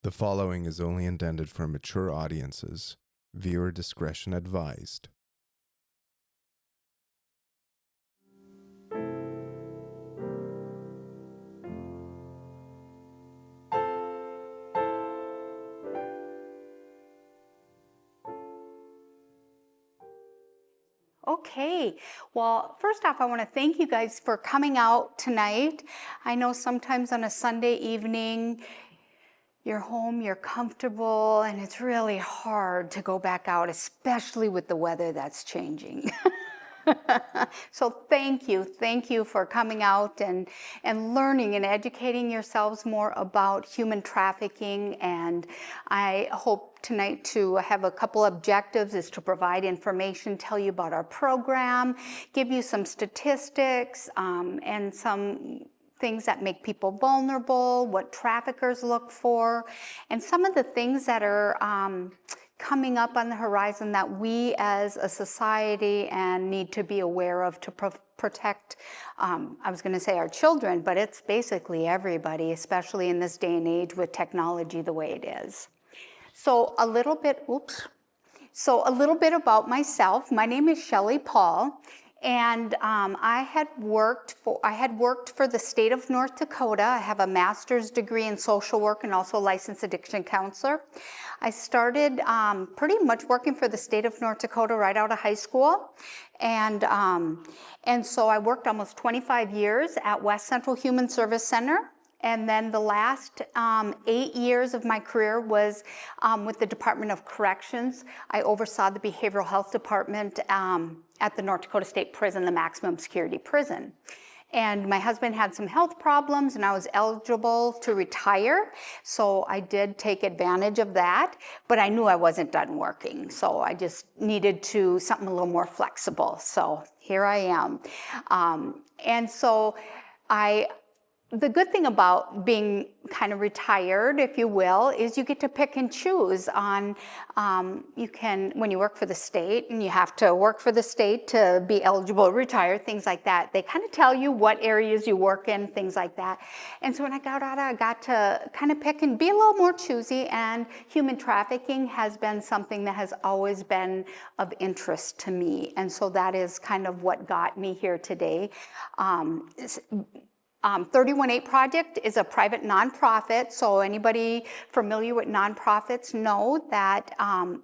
The following is only intended for mature audiences. Viewer discretion advised. Okay, well, first off, I want to thank you guys for coming out tonight. I know sometimes on a Sunday evening, you're home, you're comfortable, and it's really hard to go back out, especially with the weather that's changing. So thank you for coming out and learning and educating yourselves more about human trafficking. And I hope tonight to have a couple objectives is to provide information, tell you about our program, give you some statistics and some things that make people vulnerable, what traffickers look for, and some of the things that are coming up on the horizon that we as a society and need to be aware of to protect, I was going to say our children, but it's basically everybody, especially in this day and age with technology the way it is. So a little bit about myself. My name is Shelly Paul. And I had worked for the state of North Dakota. I have a master's degree in social work and also a licensed addiction counselor. I started pretty much working for the state of North Dakota right out of high school. And so I worked almost 25 years at West Central Human Service Center. And then the last 8 years of my career was with the Department of Corrections. I oversaw the behavioral health department at the North Dakota State Prison, the maximum security prison. And my husband had some health problems and I was eligible to retire. So I did take advantage of that, but I knew I wasn't done working. So I just needed something a little more flexible. So here I am. And so the good thing about being kind of retired, if you will, is you get to pick and choose on, when you work for the state and you have to work for the state to be eligible to retire, things like that. They kind of tell you what areas you work in, things like that. And so when I got out, I got to kind of pick and be a little more choosy, and human trafficking has been something that has always been of interest to me. And so that is kind of what got me here today. 318 Project is a private nonprofit, so anybody familiar with nonprofits know that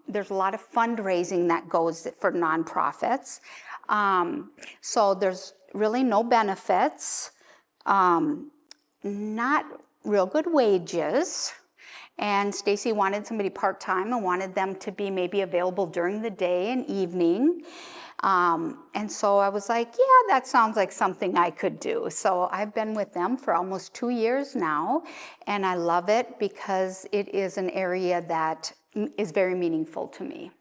there's a lot of fundraising that goes for nonprofits. So there's really no benefits, not real good wages. And Stacy wanted somebody part-time and wanted them to be maybe available during the day and evening. And so I was like, yeah, that sounds like something I could do. So I've been with them for almost 2 years now, and I love it because it is an area that is very meaningful to me.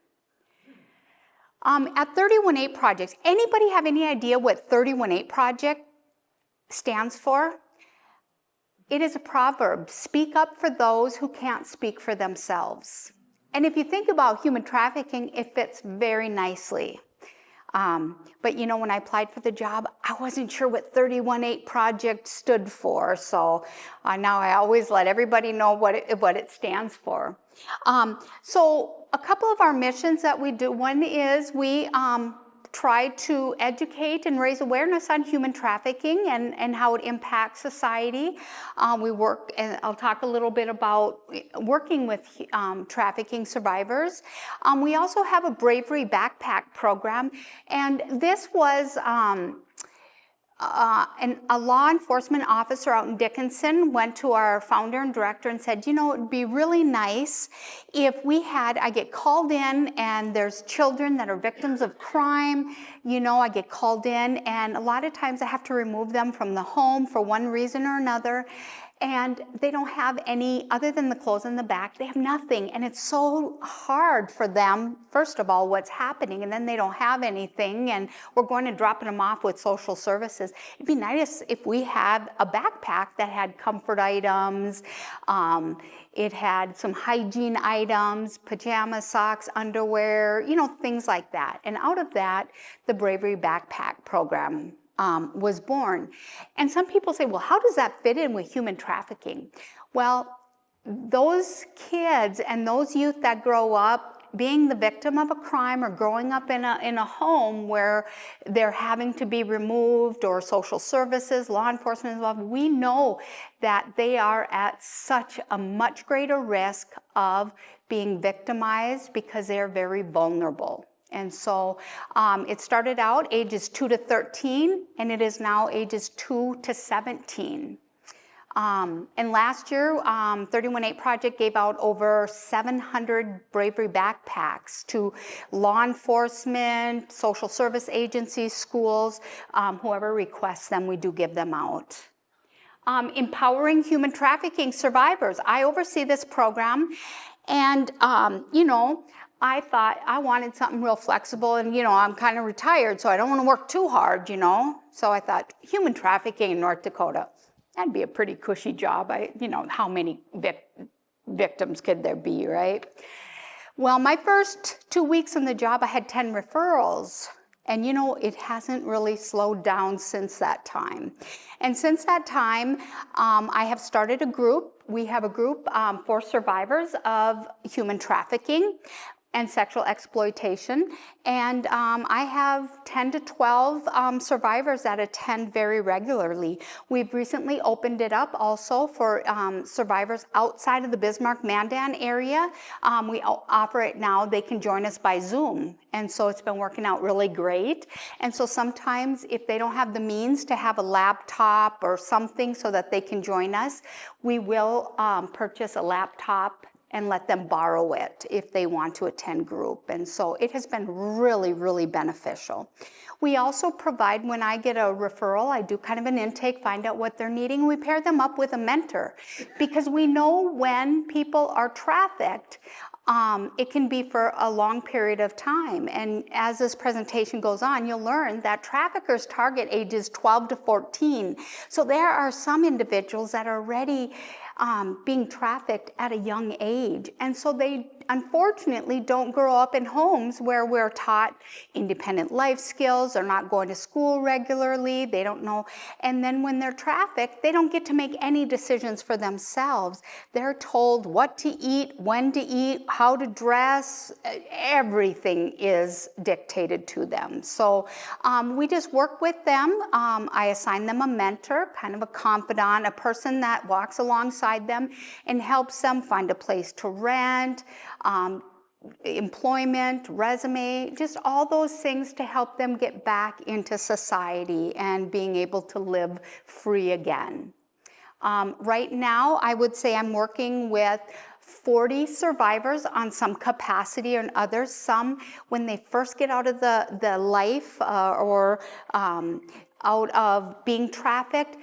At 318 Projects, anybody have any idea what 318 Project stands for? It is a proverb: speak up for those who can't speak for themselves. And if you think about human trafficking, it fits very nicely. But you know, when I applied for the job, I wasn't sure what 318 Project stood for. So now I always let everybody know what it stands for. So a couple of our missions that we do, one is we try to educate and raise awareness on human trafficking and how it impacts society. We work, and I'll talk a little bit about working with trafficking survivors. We also have a bravery backpack program, and this was a law enforcement officer out in Dickinson went to our founder and director and said, you know, it'd be really nice if I get called in and there's children that are victims of crime. You know, I get called in and a lot of times I have to remove them from the home for one reason or another. And they don't have any, other than the clothes in the back, they have nothing. And it's so hard for them, first of all, what's happening, and then they don't have anything, and we're going to dropping them off with social services. It'd be nice if we had a backpack that had comfort items, it had some hygiene items, pajamas, socks, underwear, you know, things like that. And out of that, the Bravery Backpack program was born. And some people say, well, how does that fit in with human trafficking? Well, those kids and those youth that grow up being the victim of a crime or growing up in a home where they're having to be removed, or social services, law enforcement involved, we know that they are at such a much greater risk of being victimized because they're very vulnerable. And so it started out ages 2 to 13, and it is now ages 2 to 17. And last year, 318 Project gave out over 700 bravery backpacks to law enforcement, social service agencies, schools, whoever requests them, we do give them out. Empowering human trafficking survivors. I oversee this program, and I thought I wanted something real flexible, and I'm kind of retired, so I don't want to work too hard, So I thought human trafficking in North Dakota. That'd be a pretty cushy job. How many victims could there be, right? Well, my first 2 weeks on the job, I had 10 referrals. And it hasn't really slowed down since that time. And since that time, I have started a group. We have a group for survivors of human trafficking and sexual exploitation. And I have 10 to 12 survivors that attend very regularly. We've recently opened it up also for survivors outside of the Bismarck-Mandan area. We offer it now. They can join us by Zoom. And so it's been working out really great. And so sometimes if they don't have the means to have a laptop or something so that they can join us, we will purchase a laptop and let them borrow it if they want to attend group. And so it has been really, really beneficial. We also provide, when I get a referral, I do kind of an intake, find out what they're needing. We pair them up with a mentor, because we know when people are trafficked, it can be for a long period of time. And as this presentation goes on, you'll learn that traffickers target ages 12 to 14. So there are some individuals that are already being trafficked at a young age. And so they unfortunately don't grow up in homes where we're taught independent life skills. They're not going to school regularly. They don't know. And then when they're trafficked, they don't get to make any decisions for themselves. They're told what to eat, when to eat, how to dress. Everything is dictated to them. So we just work with them. I assign them a mentor, kind of a confidant, a person that walks alongside them and helps them find a place to rent, employment, resume, just all those things to help them get back into society and being able to live free again. Right now, I would say I'm working with 40 survivors on some capacity or others. Some, when they first get out of the life or out of being trafficked,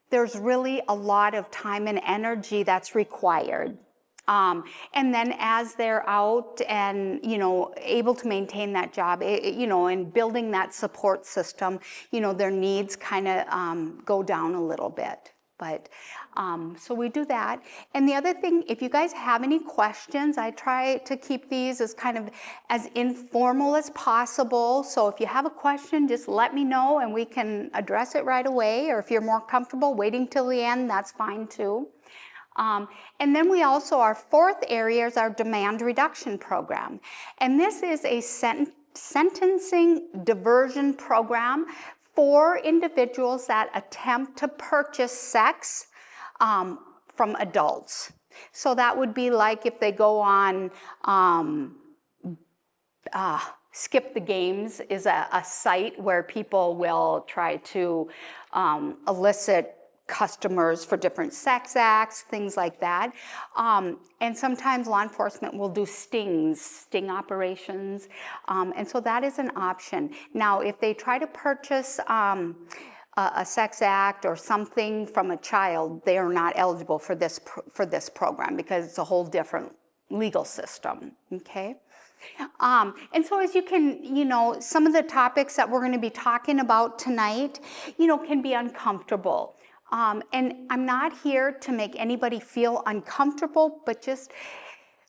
there's really a lot of time and energy that's required. And then as they're out and, able to maintain that job, and building that support system, their needs kind of go down a little bit. But so we do that. And the other thing, if you guys have any questions, I try to keep these as kind of as informal as possible. So if you have a question, just let me know and we can address it right away. Or if you're more comfortable waiting till the end, that's fine too. And then we also, our fourth area is our demand reduction program. And this is a sentencing diversion program for individuals that attempt to purchase sex from adults. So that would be like if they go on Skip the Games is a site where people will try to elicit customers for different sex acts, things like that. And sometimes law enforcement will do sting operations. And so that is an option. Now, if they try to purchase a sex act or something from a child, they are not eligible for this program because it's a whole different legal system, okay? And so as you can, some of the topics that we're going to be talking about tonight, can be uncomfortable. And I'm not here to make anybody feel uncomfortable, but just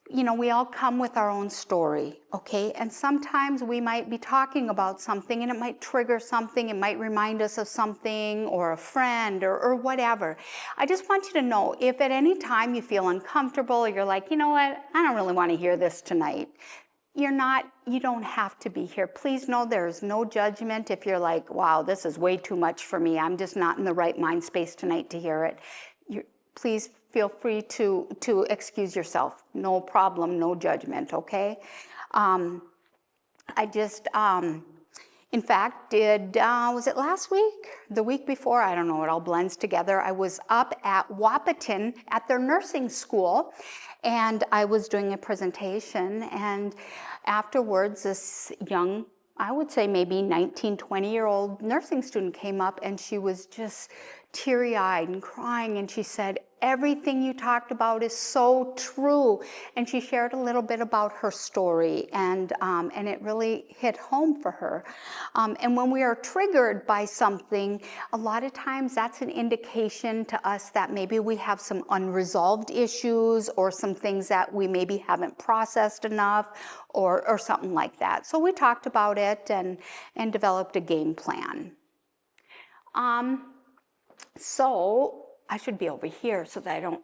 we all come with our own story, okay? And sometimes we might be talking about something and it might trigger something, it might remind us of something or a friend or whatever. I just want you to know, if at any time you feel uncomfortable, or you're like, you know what, I don't really want to hear this tonight, you don't have to be here. Please know there's no judgment if you're like, wow, this is way too much for me. I'm just not in the right mind space tonight to hear it. Please feel free to excuse yourself. No problem, no judgment, okay? I just, in fact, was it last week? The week before? I don't know, it all blends together. I was up at Wahpeton at their nursing school, and I was doing a presentation, and afterwards this young, I would say maybe 19, 20-year-old nursing student came up, and she was just teary-eyed and crying, and she said, everything you talked about is so true. And she shared a little bit about her story, and it really hit home for her. And when we are triggered by something, a lot of times that's an indication to us that maybe we have some unresolved issues or some things that we maybe haven't processed enough or something like that. So we talked about it and developed a game plan. So I should be over here so that I don't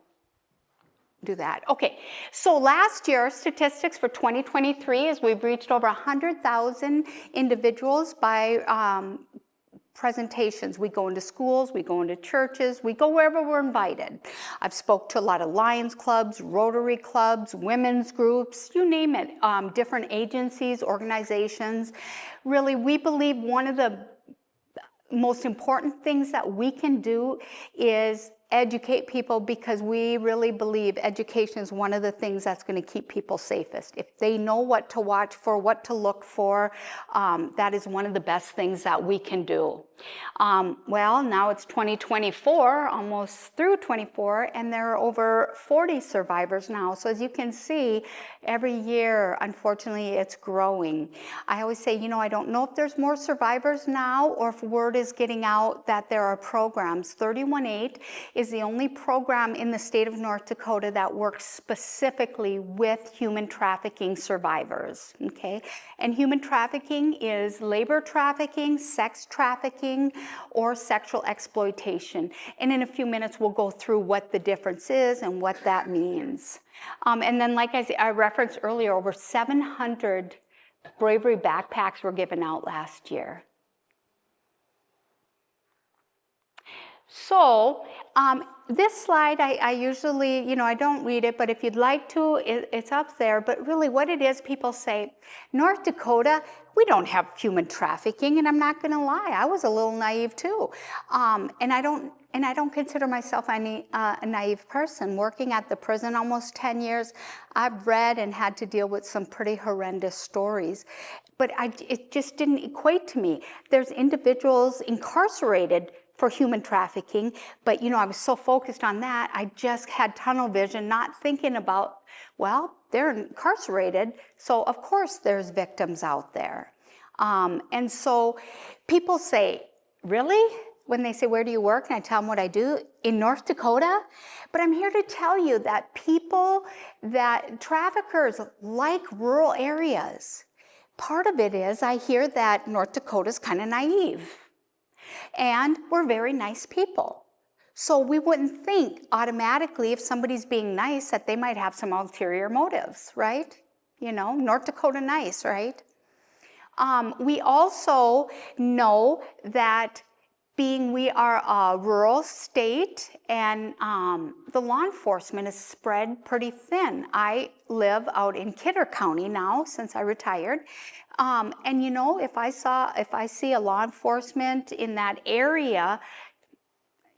do that. Okay, so last year, statistics for 2023 is we've reached over 100,000 individuals by presentations. We go into schools, we go into churches, we go wherever we're invited. I've spoke to a lot of Lions clubs, Rotary clubs, women's groups, you name it, different agencies, organizations. Really, we believe one of the most important things that we can do is educate people, because we really believe education is one of the things that's going to keep people safest. If they know what to watch for, what to look for, that is one of the best things that we can do. Well, now it's 2024, almost through 24, and there are over 40 survivors now. So as you can see, every year, unfortunately, it's growing. I always say, I don't know if there's more survivors now or if word is getting out that there are programs. 318 is the only program in the state of North Dakota that works specifically with human trafficking survivors, okay? And human trafficking is labor trafficking, sex trafficking, or sexual exploitation. And in a few minutes, we'll go through what the difference is and what that means. And then, like I referenced earlier, over 700 bravery backpacks were given out last year. So this slide, I usually, I don't read it, but if you'd like to, it's up there. But really what it is, people say, North Dakota, we don't have human trafficking, and I'm not going to lie, I was a little naive too. And I don't consider myself a naive person. Working at the prison almost 10 years, I've read and had to deal with some pretty horrendous stories. But it just didn't equate to me. There's individuals incarcerated for human trafficking, but I was so focused on that, I just had tunnel vision, not thinking about, well, they're incarcerated, so of course there's victims out there. And so people say, really? When they say, where do you work? And I tell them what I do, in North Dakota. But I'm here to tell you that traffickers like rural areas. Part of it is I hear that North Dakota's kind of naive. And we're very nice people. So we wouldn't think automatically, if somebody's being nice, that they might have some ulterior motives, right? North Dakota nice, right? We also know that we are a rural state, and the law enforcement is spread pretty thin. I live out in Kidder County now since I retired. And if I see a law enforcement in that area,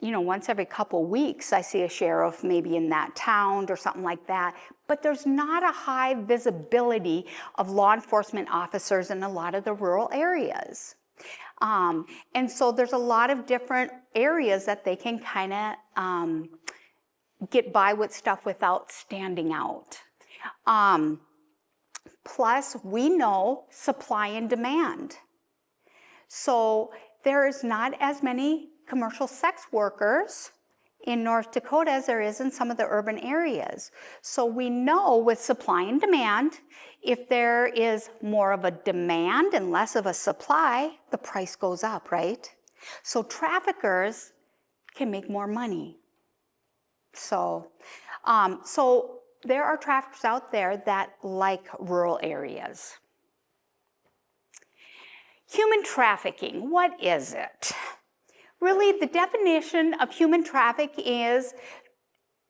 once every couple weeks I see a sheriff maybe in that town or something like that. But there's not a high visibility of law enforcement officers in a lot of the rural areas. And so there's a lot of different areas that they can kind of get by with stuff without standing out. Plus, we know supply and demand. So there is not as many commercial sex workers in North Dakota as there is in some of the urban areas. So we know with supply and demand, if there is more of a demand and less of a supply, the price goes up, right? So traffickers can make more money. So there are traffickers out there that like rural areas. Human trafficking, what is it? Really, the definition of human trafficking is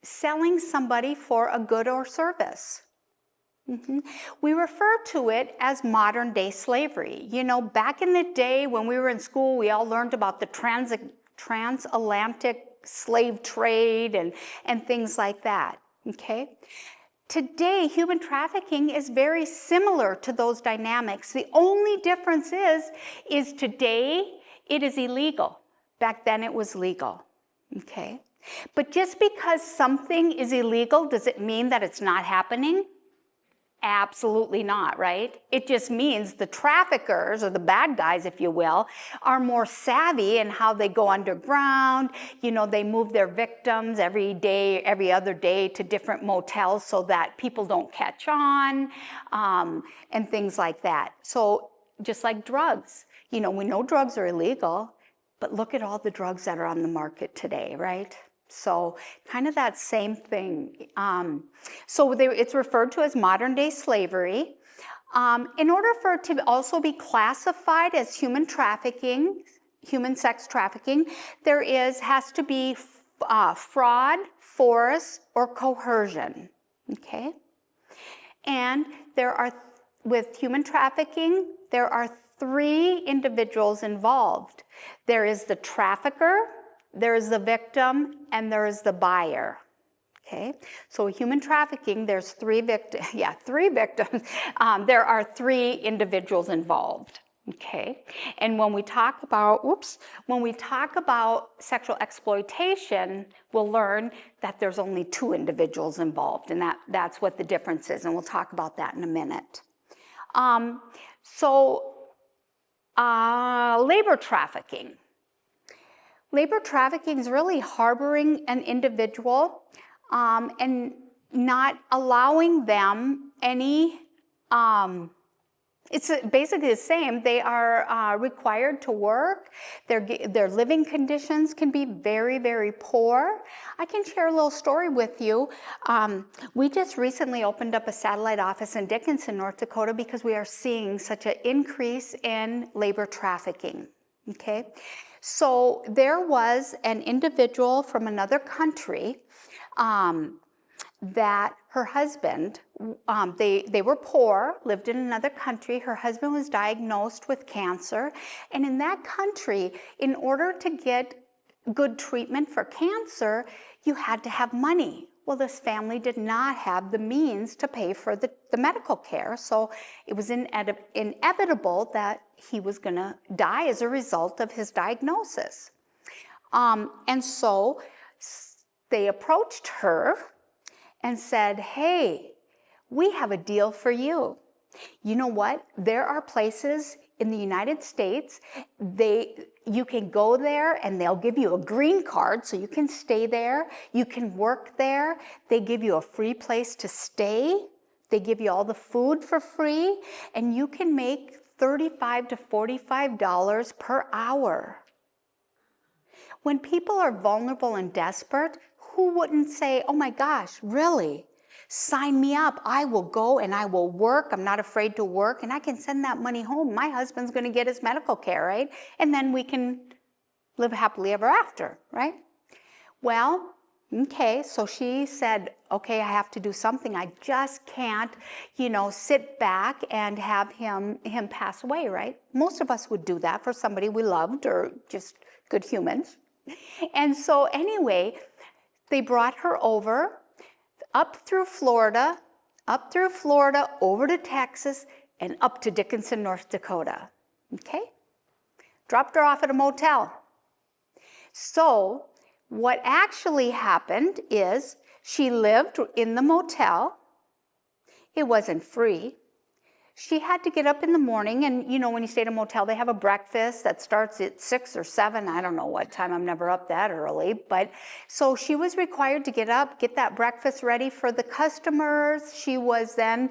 selling somebody for a good or service. We refer to it as modern day slavery. You know, back in the day when we were in school, we all learned about the transatlantic slave trade and things like that, okay? Today, human trafficking is very similar to those dynamics. The only difference is today it is illegal. Back then it was legal, okay? But just because something is illegal, does it mean that it's not happening? Absolutely not, right? It just means the traffickers, or the bad guys, if you will, are more savvy in how they go underground. You know, they move their victims every day, every other day to different motels so that people don't catch on, and things like that. So just like drugs, you know, we know drugs are illegal, but look at all the drugs that are on the market today, right? So kind of that same thing. It's referred to as modern day slavery. In order for it to also be classified as human trafficking, human sex trafficking, there has to be fraud, force, or coercion, okay? And with human trafficking, there are 3 individuals involved. There is the trafficker, there is the victim, and there is the buyer. Okay, so human trafficking, there's 3 victims. Yeah, 3 victims. There are 3 individuals involved. Okay, and when we talk about sexual exploitation, we'll learn that there's only 2 individuals involved, and that's what the difference is, and we'll talk about that in a minute. Labor trafficking. Labor trafficking is really harboring an individual and not allowing them any, it's basically the same. They are required to work. Their living conditions can be very, very poor. I can share a little story with you. We just recently opened up a satellite office in Dickinson, North Dakota, because we are seeing such an increase in labor trafficking, okay? So there was an individual from another country that her husband, they were poor, lived in another country. Her husband was diagnosed with cancer. And in that country, in order to get good treatment for cancer, you had to have money. Well, this family did not have the means to pay for the medical care, so it was inevitable that he was going to die as a result of his diagnosis. And so they approached her and said, hey, we have a deal for you. You know what? There are places in the United States, you can go there and they'll give you a green card so you can stay there. You can work there. They give you a free place to stay. They give you all the food for free, and you can make $35 to $45 per hour. When people are vulnerable and desperate, who wouldn't say, oh my gosh, really? Sign me up. I will go and I will work. I'm not afraid to work, and I can send that money home. My husband's going to get his medical care, right? And then we can live happily ever after, right? Well, okay, so she said, okay, I have to do something. I just can't, sit back and have him pass away, right? Most of us would do that for somebody we loved or just good humans. And so anyway, they brought her over, up through Florida, over to Texas, and up to Dickinson, North Dakota, okay? Dropped her off at a motel. So what actually happened is she lived in the motel. It wasn't free. She had to get up in the morning, and when you stay at a motel, they have a breakfast that starts at 6 or 7. I don't know what time. I'm never up that early. But so she was required to get up, get that breakfast ready for the customers. She was then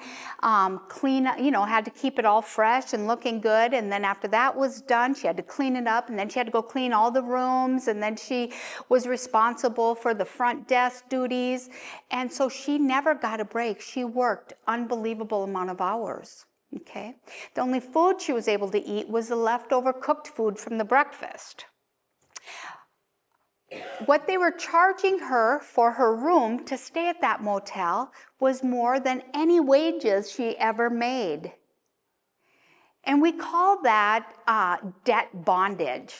clean, had to keep it all fresh and looking good. And then after that was done, she had to clean it up, and then she had to go clean all the rooms. And then she was responsible for the front desk duties. And so she never got a break. She worked unbelievable amount of hours. Okay. The only food she was able to eat was the leftover cooked food from the breakfast. What they were charging her for her room to stay at that motel was more than any wages she ever made. And we call that debt bondage.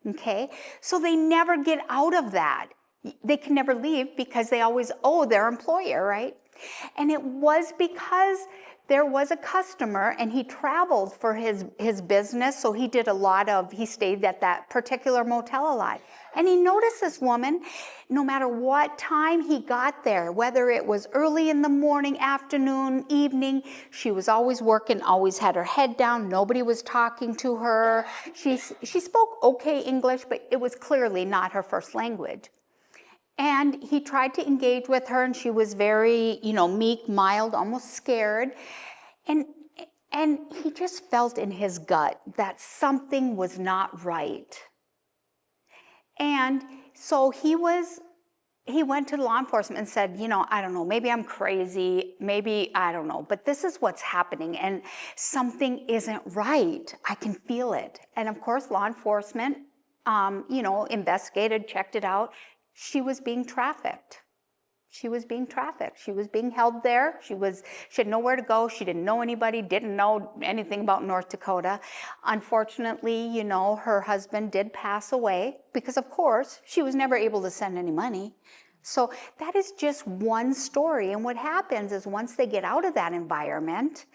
Okay. So they never get out of that. They can never leave because they always owe their employer, right? And it was because there was a customer, and he traveled for his business, so he stayed at that particular motel a lot. And he noticed this woman, no matter what time he got there, whether it was early in the morning, afternoon, evening, she was always working, always had her head down, nobody was talking to her. She spoke okay English, but it was clearly not her first language. And he tried to engage with her, and she was very, meek, mild, almost scared. And he just felt in his gut that something was not right. And so he went to law enforcement and said, I don't know, maybe I'm crazy, maybe, I don't know, but this is what's happening, and something isn't right. I can feel it. And of course, law enforcement, investigated, checked it out. She was being trafficked. She was being trafficked. She was being held there. She had nowhere to go. She didn't know anybody, didn't know anything about North Dakota. Unfortunately, her husband did pass away because, of course, she was never able to send any money. So that is just one story. And what happens is once they get out of that environment,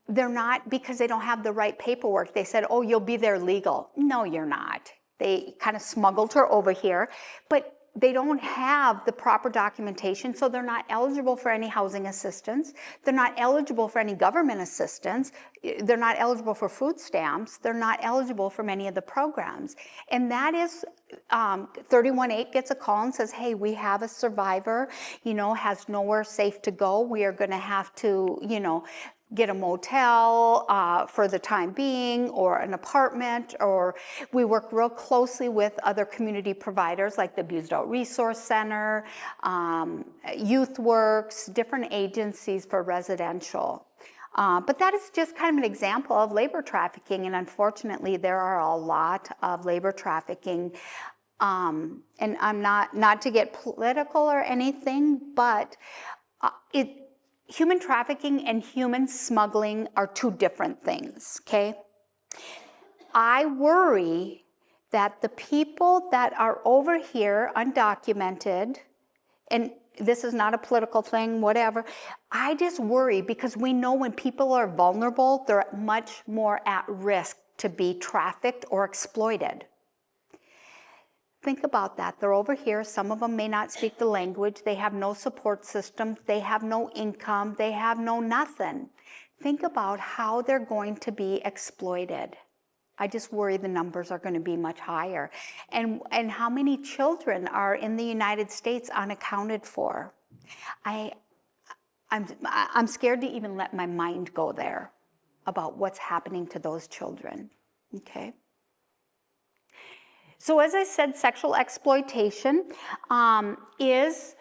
they're not, because they don't have the right paperwork. They said, oh, you'll be there legal. No, you're not. They kind of smuggled her over here, but they don't have the proper documentation, so they're not eligible for any housing assistance. They're not eligible for any government assistance. They're not eligible for food stamps. They're not eligible for many of the programs. And that is, 318 gets a call and says, hey, we have a survivor, has nowhere safe to go. We are going to have to, get a motel for the time being, or an apartment, or we work real closely with other community providers like the Abused Out Resource Center, Youth Works, different agencies for residential. But that is just kind of an example of labor trafficking, and unfortunately there are a lot of labor trafficking. And I'm not to get political or anything, but human trafficking and human smuggling are two different things, okay? I worry that the people that are over here undocumented, and this is not a political thing, whatever, I just worry because we know when people are vulnerable, they're much more at risk to be trafficked or exploited. Think about that. They're over here. Some of them may not speak the language. They have no support system. They have no income. They have no nothing. Think about how they're going to be exploited. I just worry the numbers are going to be much higher. And how many children are in the United States unaccounted for? I'm scared to even let my mind go there about what's happening to those children. Okay? So as I said, sexual exploitation is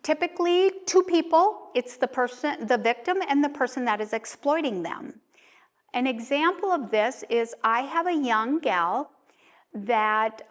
typically two people. It's the victim, and the person that is exploiting them. An example of this is I have a young gal that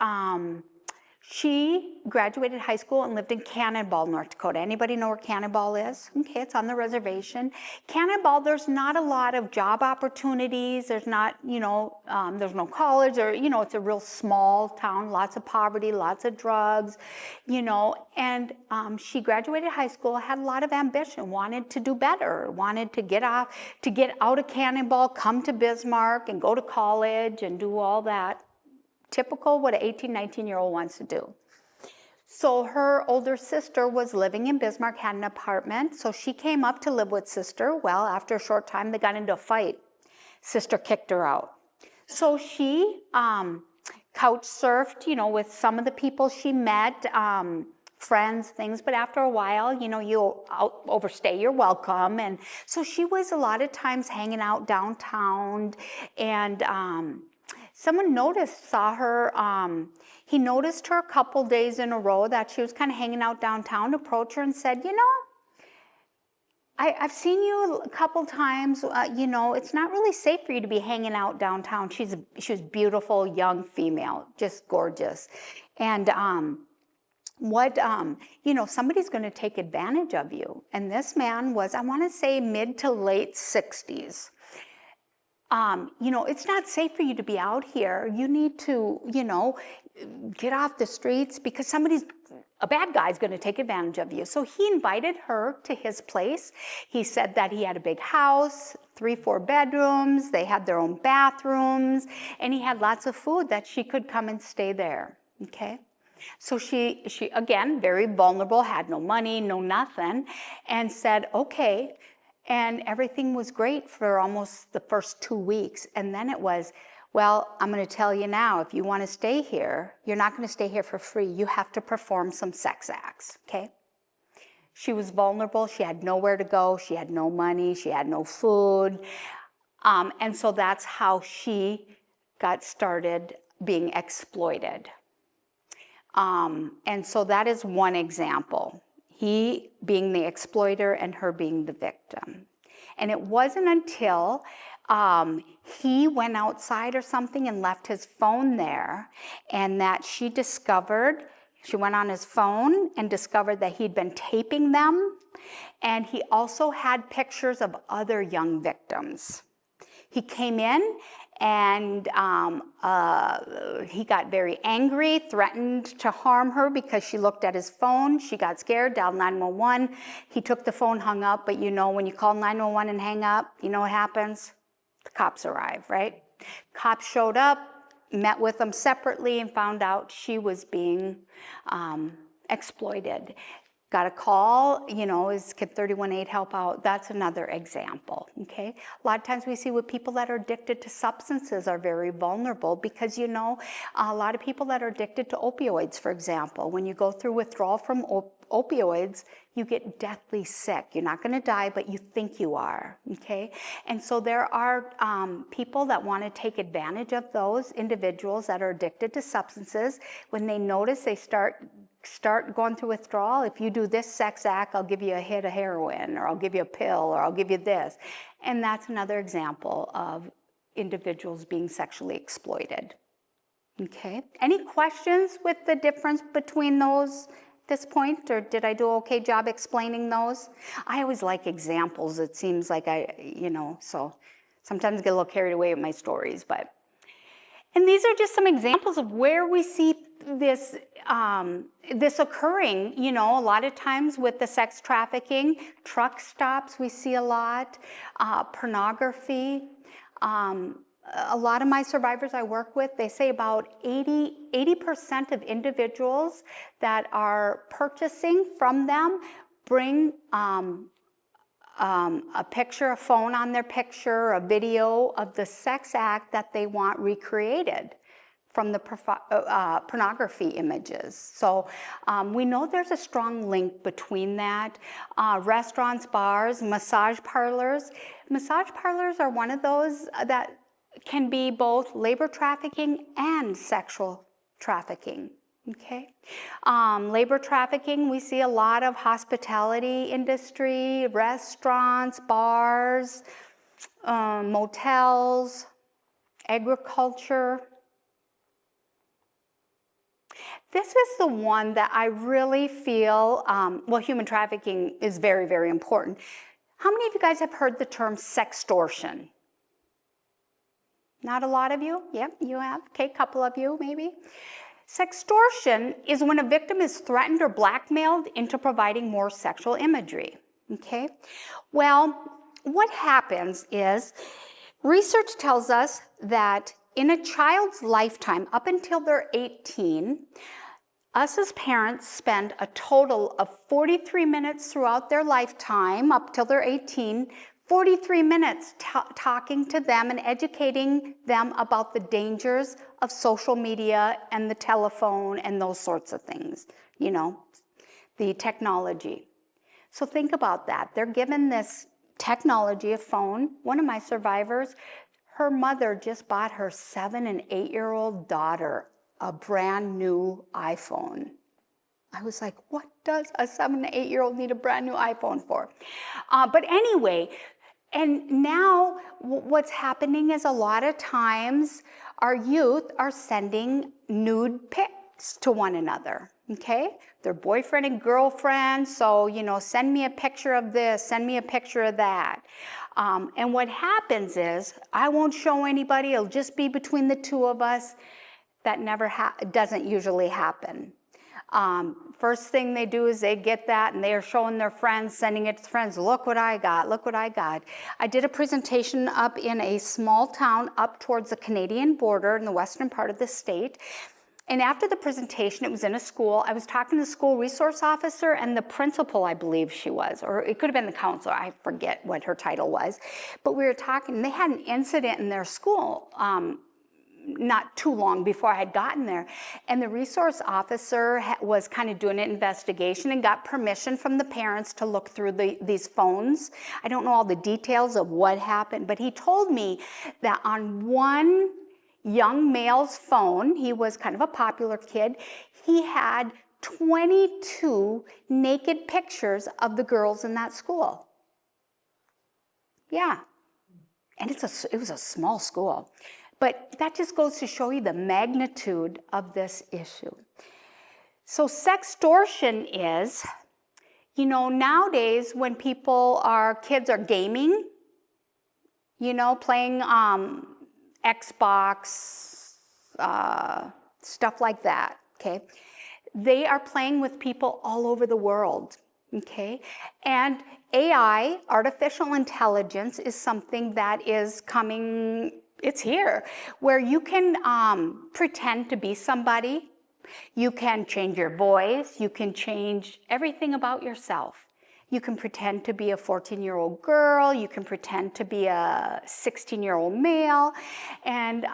she graduated high school and lived in Cannonball, North Dakota. Anybody know where Cannonball is? Okay, it's on the reservation. Cannonball, there's not a lot of job opportunities. There's not, there's no college, or, it's a real small town, lots of poverty, lots of drugs, and she graduated high school, had a lot of ambition, wanted to do better, wanted to get out of Cannonball, come to Bismarck and go to college and do all that. Typical what an 18, 19-year-old wants to do. So her older sister was living in Bismarck, had an apartment. So she came up to live with sister. Well, after a short time, they got into a fight. Sister kicked her out. So she couch surfed, with some of the people she met, friends, things. But after a while, you overstay your welcome. And so she was a lot of times hanging out downtown. And someone saw her. He noticed her a couple days in a row that she was kind of hanging out downtown, approached her and said, I've seen you a couple times, it's not really safe for you to be hanging out downtown. She was beautiful, young female, just gorgeous. And somebody's going to take advantage of you. And this man was, I want to say, mid to late 60s. It's not safe for you to be out here. You need to, get off the streets because a bad guy's going to take advantage of you. So he invited her to his place. He said that he had a big house, 3-4 bedrooms. They had their own bathrooms, and he had lots of food that she could come and stay there. Okay. So she again, very vulnerable, had no money, no nothing, and said, okay. And everything was great for almost the first 2 weeks. And then it was, well, I'm going to tell you now, if you want to stay here, you're not going to stay here for free. You have to perform some sex acts, okay? She was vulnerable. She had nowhere to go. She had no money. She had no food. And so that's how she got started being exploited. And so that is one example. He being the exploiter and her being the victim. And it wasn't until he went outside or something and left his phone there, and that she went on his phone and discovered that he'd been taping them, and he also had pictures of other young victims. He came in and he got very angry, threatened to harm her because she looked at his phone. She got scared, dialed 911. He took the phone, hung up, but when you call 911 and hang up, you know what happens? The cops arrive, right? Cops showed up, met with them separately, and found out she was being exploited. Got a call, is Kid 318 help out? That's another example, okay? A lot of times we see with people that are addicted to substances are very vulnerable because, a lot of people that are addicted to opioids, for example, when you go through withdrawal from opioids, you get deathly sick. You're not going to die, but you think you are, okay? And so there are people that want to take advantage of those individuals that are addicted to substances. When they notice they start going through withdrawal, if you do this sex act, I'll give you a hit of heroin, or I'll give you a pill, or I'll give you this. And that's another example of individuals being sexually exploited. Okay? Any questions with the difference between those at this point, or did I do an okay job explaining those? I always like examples. It seems like so sometimes I get a little carried away with my stories, and these are just some examples of where we see this occurring, a lot of times with the sex trafficking, truck stops we see a lot, pornography. A lot of my survivors I work with, they say about 80% of individuals that are purchasing from them bring a picture, a phone on their picture, a video of the sex act that they want recreated from the pornography images. So we know there's a strong link between that. Restaurants, bars, massage parlors. Massage parlors are one of those that can be both labor trafficking and sexual trafficking. Okay. Labor trafficking, we see a lot of hospitality industry, restaurants, bars, motels, agriculture. This is the one that I really feel, human trafficking is very, very important. How many of you guys have heard the term sextortion? Not a lot of you? Yep, you have. Okay, a couple of you maybe. Sextortion is when a victim is threatened or blackmailed into providing more sexual imagery. Okay? Well, what happens is research tells us that in a child's lifetime, up until they're 18, us as parents spend a total of 43 minutes throughout their lifetime, up till they're 18, 43 minutes talking to them and educating them about the dangers of social media and the telephone and those sorts of things, you know, the technology. So think about that. They're given this technology, a phone. One of my survivors, her mother just bought her 7- and 8-year-old daughter a brand new iPhone. I was like, what does a 7- and 8-year-old need a brand new iPhone for? But anyway, and now what's happening is a lot of times our youth are sending nude pics to one another, okay? Their boyfriend and girlfriend, so, you know, send me a picture of this, send me a picture of that. And what happens is, I won't show anybody, it'll just be between the two of us. That never doesn't usually happen. First thing they do is they get that and they are showing their friends, sending it to friends. Look what I got, look what I got. I did a presentation up in a small town up towards the Canadian border in the western part of the state. And after the presentation, it was in a school. I was talking to the school resource officer and the principal, I believe she was, or it could have been the counselor. I forget what her title was. But we were talking, and they had an incident in their school not too long before I had gotten there. And the resource officer was kind of doing an investigation and got permission from the parents to look through these phones. I don't know all the details of what happened, but he told me that on one young male's phone, he was kind of a popular kid, he had 22 naked pictures of the girls in that school. Yeah. And it was a small school. But that just goes to show you the magnitude of this issue. So sextortion is, you know, nowadays when kids are gaming, you know, playing Xbox, stuff like that, okay? They are playing with people all over the world, okay? And AI, artificial intelligence, is something that is coming. It's here, where you can pretend to be somebody. You can change your voice. You can change everything about yourself. You can pretend to be a 14-year-old girl. You can pretend to be a 16-year-old male. And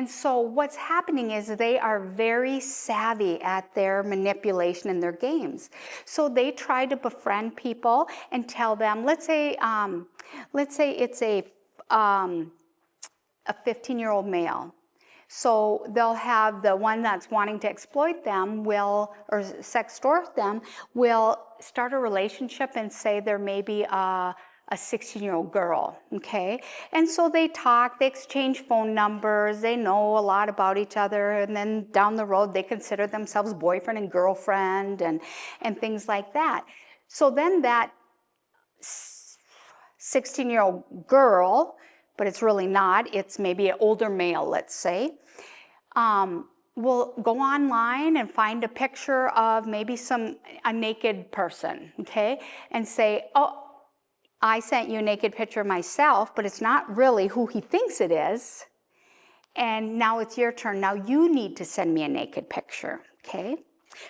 so what's happening is they are very savvy at their manipulation in their games. So they try to befriend people and tell them, let's say it's a 15-year-old male. So they'll have the one that's wanting to exploit them or sextort them will start a relationship and say there may be a 16-year-old girl, okay? And so they talk, they exchange phone numbers, they know a lot about each other, and then down the road they consider themselves boyfriend and girlfriend and things like that. So then that 16-year-old girl, but it's really not, it's maybe an older male, let's say, will go online and find a picture of maybe a naked person, okay? And say, oh, I sent you a naked picture of myself, but it's not really who he thinks it is. And now it's your turn. Now you need to send me a naked picture, okay?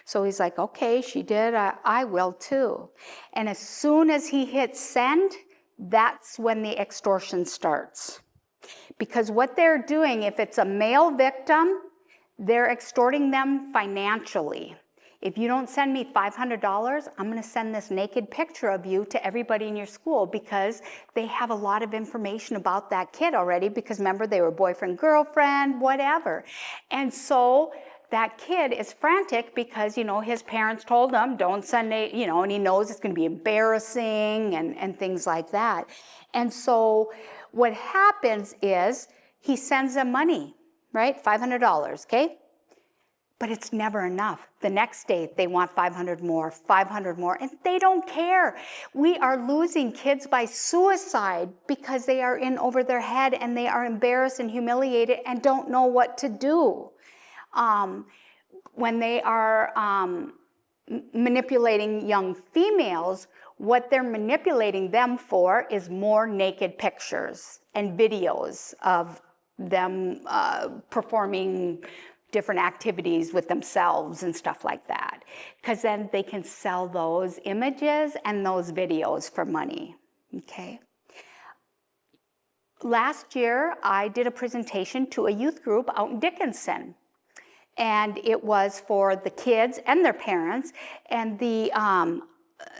So he's like, okay, she did, I will too. And as soon as he hits send, that's when the extortion starts. Because what they're doing, if it's a male victim, they're extorting them financially. If you don't send me $500, I'm going to send this naked picture of you to everybody in your school, because they have a lot of information about that kid already, because remember, they were boyfriend, girlfriend, whatever. And so that kid is frantic because, you know, his parents told him, don't send it, you know, and he knows it's going to be embarrassing and things like that. And so what happens is he sends them money, right? $500, okay? But it's never enough. The next day, they want 500 more, 500 more, and they don't care. We are losing kids by suicide because they are in over their head and they are embarrassed and humiliated and don't know what to do. When they are manipulating young females, what they're manipulating them for is more naked pictures and videos of them performing different activities with themselves and stuff like that, because then they can sell those images and those videos for money, okay? Last year, I did a presentation to a youth group out in Dickinson, and it was for the kids and their parents, and the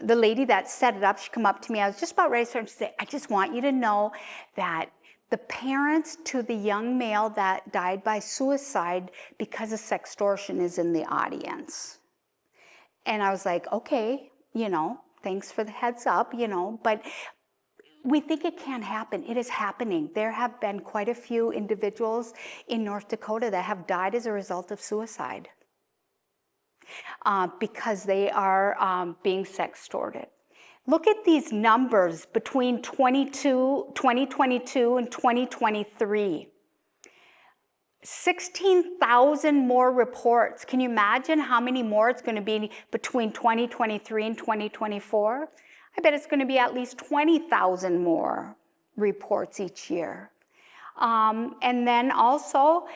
lady that set it up, she come up to me, I was just about ready to start to say, I just want you to know that the parents to the young male that died by suicide because of sextortion is in the audience. And I was like, okay, thanks for the heads up, but we think it can't happen. It is happening. There have been quite a few individuals in North Dakota that have died as a result of suicide because they are being sextorted. Look at these numbers between 2022 and 2023. 16,000 more reports. Can you imagine how many more it's going to be between 2023 and 2024? I bet it's going to be at least 20,000 more reports each year. And then also,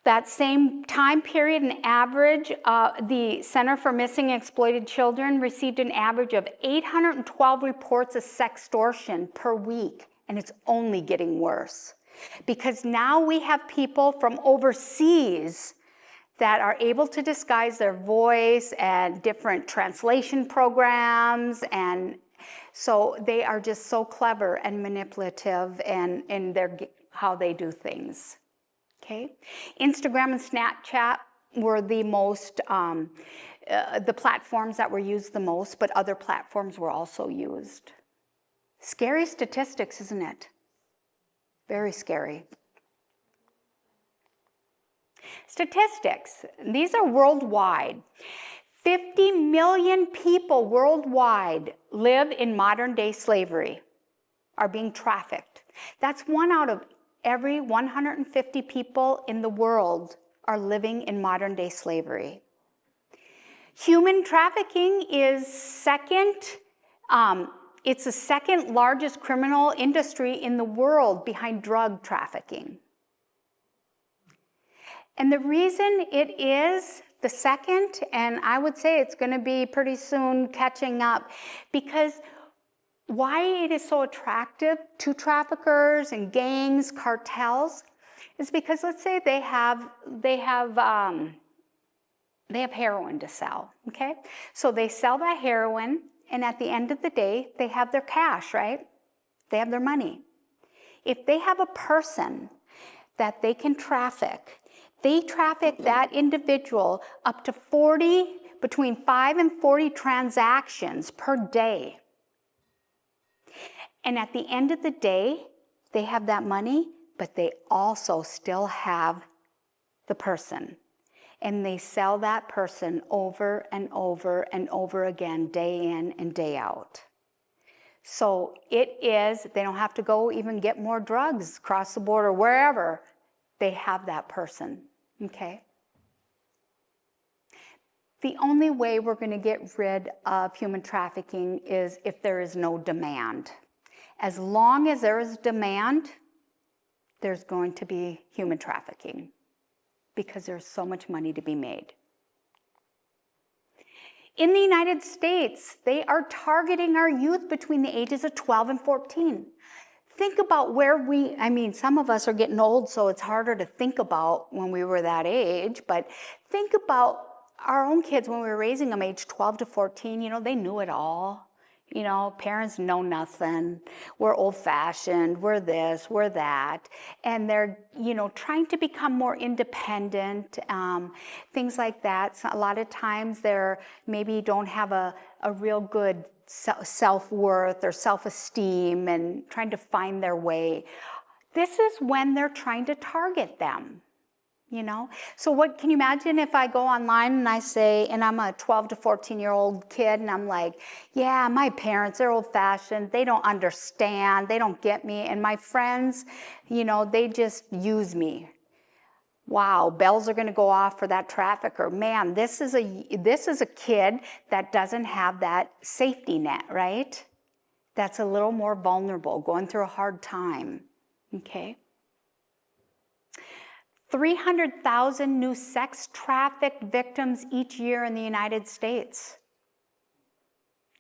that same time period, an average, the Center for Missing and Exploited Children received an average of 812 reports of sextortion per week, and it's only getting worse. Because now we have people from overseas that are able to disguise their voice and different translation programs, and so they are just so clever and manipulative in how they do things. Okay, Instagram and Snapchat were the most, the platforms that were used the most, but other platforms were also used. Scary statistics, isn't it? Very scary. Statistics, these are worldwide. 50 million people worldwide live in modern day slavery, are being trafficked. That's 1 out of every 150 people in the world are living in modern day slavery. Human trafficking is second, it's the second largest criminal industry in the world behind drug trafficking. And the reason it is the second, and I would say it's going to be pretty soon catching up, because why it is so attractive to traffickers and gangs, cartels, is because let's say they have heroin to sell, okay? So they sell that heroin, and at the end of the day, they have their cash, right? They have their money. If they have a person that they can traffic, they traffic that individual up to between 5 and 40 transactions per day. And at the end of the day, they have that money, but they also still have the person. And they sell that person over and over and over again, day in and day out. So they don't have to go even get more drugs across the border, wherever. They have that person, okay? The only way we're going to get rid of human trafficking is if there is no demand. As long as there is demand, there's going to be human trafficking because there's so much money to be made. In the United States, they are targeting our youth between the ages of 12 and 14. Think about some of us are getting old, so it's harder to think about when we were that age, but think about our own kids when we were raising them age 12 to 14, they knew it all. Parents know nothing. We're old-fashioned, we're this, we're that. And they're, trying to become more independent, things like that. So a lot of times they're maybe don't have a real good self-worth or self-esteem and trying to find their way. This is when they're trying to target them. So what can you imagine if I go online and I say, and I'm a 12 to 14-year-old kid, and I'm like, yeah, my parents, they're old-fashioned, they don't understand, they don't get me, and my friends, they just use me. Wow, bells are going to go off for that trafficker. Man, this is a kid that doesn't have that safety net, right? That's a little more vulnerable, going through a hard time, okay? 300,000 new sex trafficked victims each year in the United States.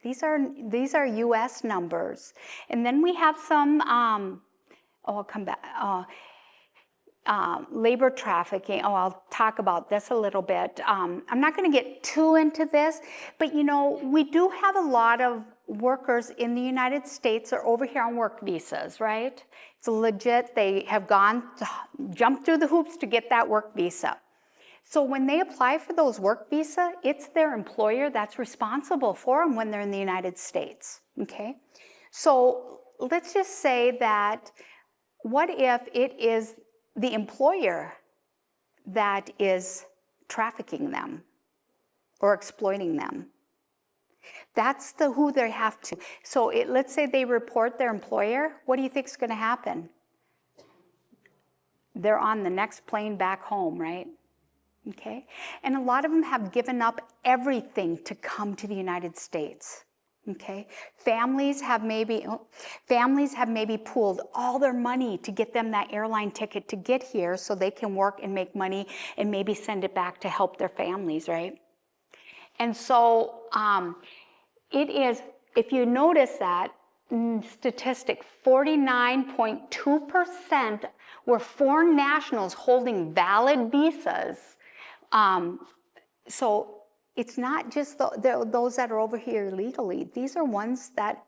These are U.S. numbers. And then we have some, I'll come back, labor trafficking. I'll talk about this a little bit. I'm not going to get too into this, but we do have a lot of workers in the United States are over here on work visas, right? It's legit. They have jumped through the hoops to get that work visa. So when they apply for those work visa, it's their employer that's responsible for them when they're in the United States, okay? So let's just say that, what if it is the employer that is trafficking them or exploiting them? That's who they have to. So let's say they report their employer. What do you think is going to happen? They're on the next plane back home, right? Okay? And a lot of them have given up everything to come to the United States. Okay? Families have maybe pooled all their money to get them that airline ticket to get here so they can work and make money and maybe send it back to help their families, right? And so it is, if you notice that statistic, 49.2% were foreign nationals holding valid visas. So it's not just those that are over here legally. These are ones that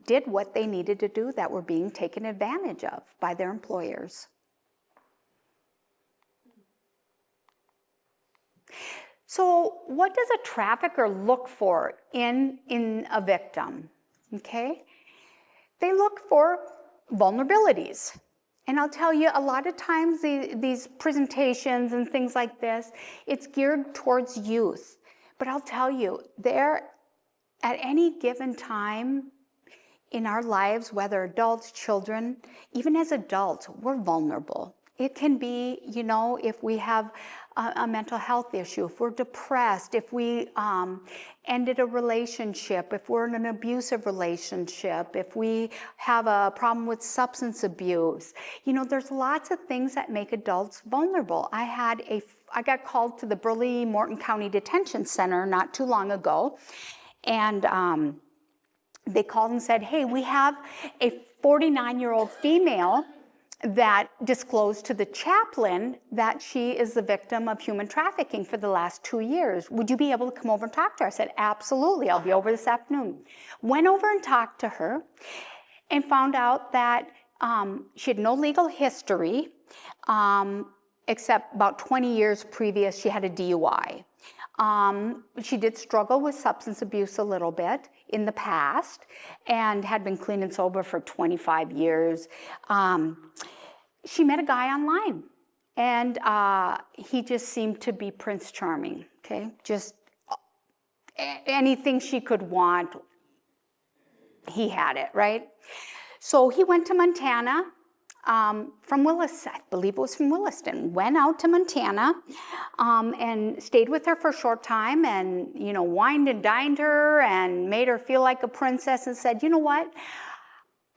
did what they needed to do, that were being taken advantage of by their employers. So what does a trafficker look for in a victim? Okay? They look for vulnerabilities. And I'll tell you, a lot of times these presentations and things like this, it's geared towards youth. But I'll tell you, at any given time in our lives, whether adults, children, even as adults, we're vulnerable. It can be, if we have a mental health issue, if we're depressed, if we ended a relationship, if we're in an abusive relationship, if we have a problem with substance abuse. There's lots of things that make adults vulnerable. I got called to the Burley-Morton County Detention Center not too long ago, and they called and said, hey, we have a 49-year-old female that disclosed to the chaplain that she is the victim of human trafficking for the last 2 years. Would you be able to come over and talk to her? I said, absolutely, I'll be over this afternoon. Went over and talked to her and found out that she had no legal history, except about 20 years previous she had a DUI. She did struggle with substance abuse a little bit in the past and had been clean and sober for 25 years. She met a guy online, and he just seemed to be Prince Charming, okay? Just anything she could want, he had it, right? So he went to Montana from Williston, I believe it was from Williston, went out to Montana and stayed with her for a short time and, wined and dined her and made her feel like a princess and said, you know what?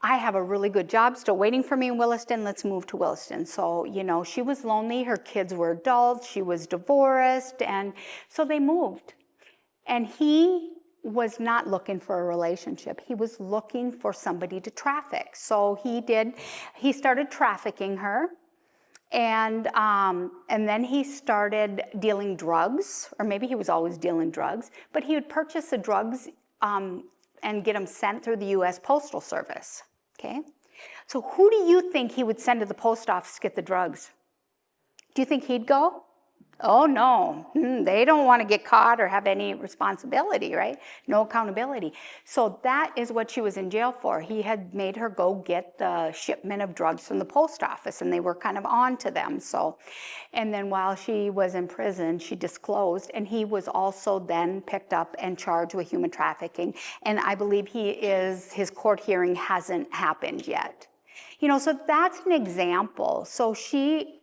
I have a really good job still waiting for me in Williston. Let's move to Williston. So, she was lonely. Her kids were adults. She was divorced. And so they moved. And he was not looking for a relationship. He was looking for somebody to traffic. So he started trafficking her. And then he started dealing drugs, or maybe he was always dealing drugs, but he would purchase the drugs and get them sent through the U.S. Postal Service, okay? So who do you think he would send to the post office to get the drugs? Do you think he'd go? Oh, no, they don't want to get caught or have any responsibility, right? No accountability. So that is what she was in jail for. He had made her go get the shipment of drugs from the post office, and they were kind of on to them. So, and then while she was in prison, she disclosed, and he was also then picked up and charged with human trafficking. And I believe his court hearing hasn't happened yet. So that's an example. So she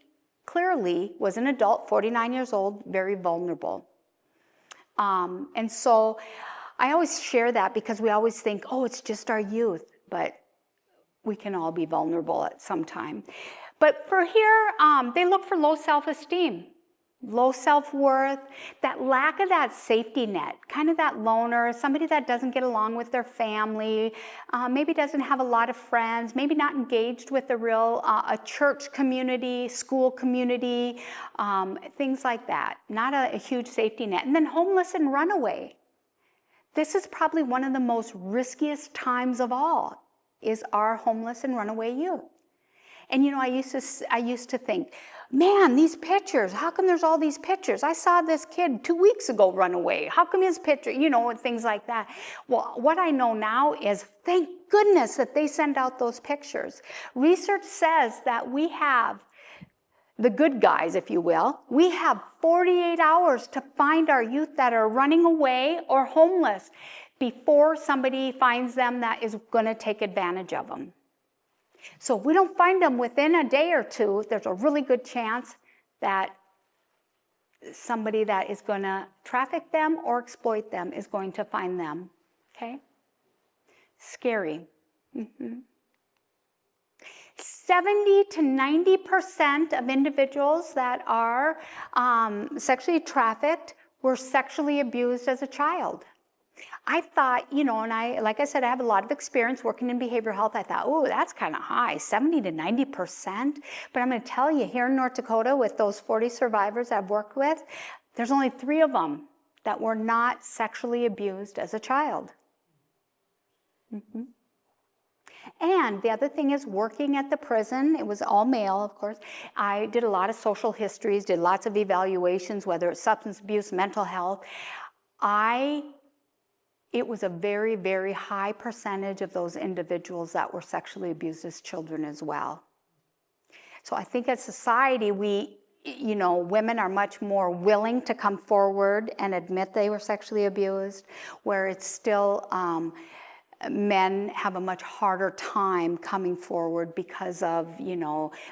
clearly was an adult, 49 years old, very vulnerable. And so I always share that because we always think, oh, it's just our youth, but we can all be vulnerable at some time. But for here, they look for low self-esteem, low self-worth, that lack of that safety net, kind of that loner, somebody that doesn't get along with their family, maybe doesn't have a lot of friends, maybe not engaged with a church community, school community, things like that. Not a huge safety net. And then homeless and runaway. This is probably one of the most riskiest times of all, is our homeless and runaway youth. And you know, I used to think, man, these pictures, how come there's all these pictures? I saw this kid 2 weeks ago run away. How come his picture, you know, and things like that. Well, what I know now is, thank goodness that they send out those pictures. Research says that we have, the good guys, if you will, we have 48 hours to find our youth that are running away or homeless before somebody finds them that is going to take advantage of them. So if we don't find them within a day or two, there's a really good chance that somebody that is going to traffic them or exploit them is going to find them. Okay? Scary. 70 to 90% of individuals that are sexually trafficked were sexually abused as a child. I thought, you know, and like I said, I have a lot of experience working in behavioral health. I thought, oh, that's kind of high, 70 to 90%. But I'm going to tell you, here in North Dakota, with those 40 survivors I've worked with, there's only 3 of them that were not sexually abused as a child. And the other thing is, working at the prison, it was all male, of course. I did a lot of social histories, did lots of evaluations, whether it's substance abuse, mental health. It was a very, very high percentage of those individuals that were sexually abused as children as well. So I think as society, women are much more willing to come forward and admit they were sexually abused, where it's still, men have a much harder time coming forward because of,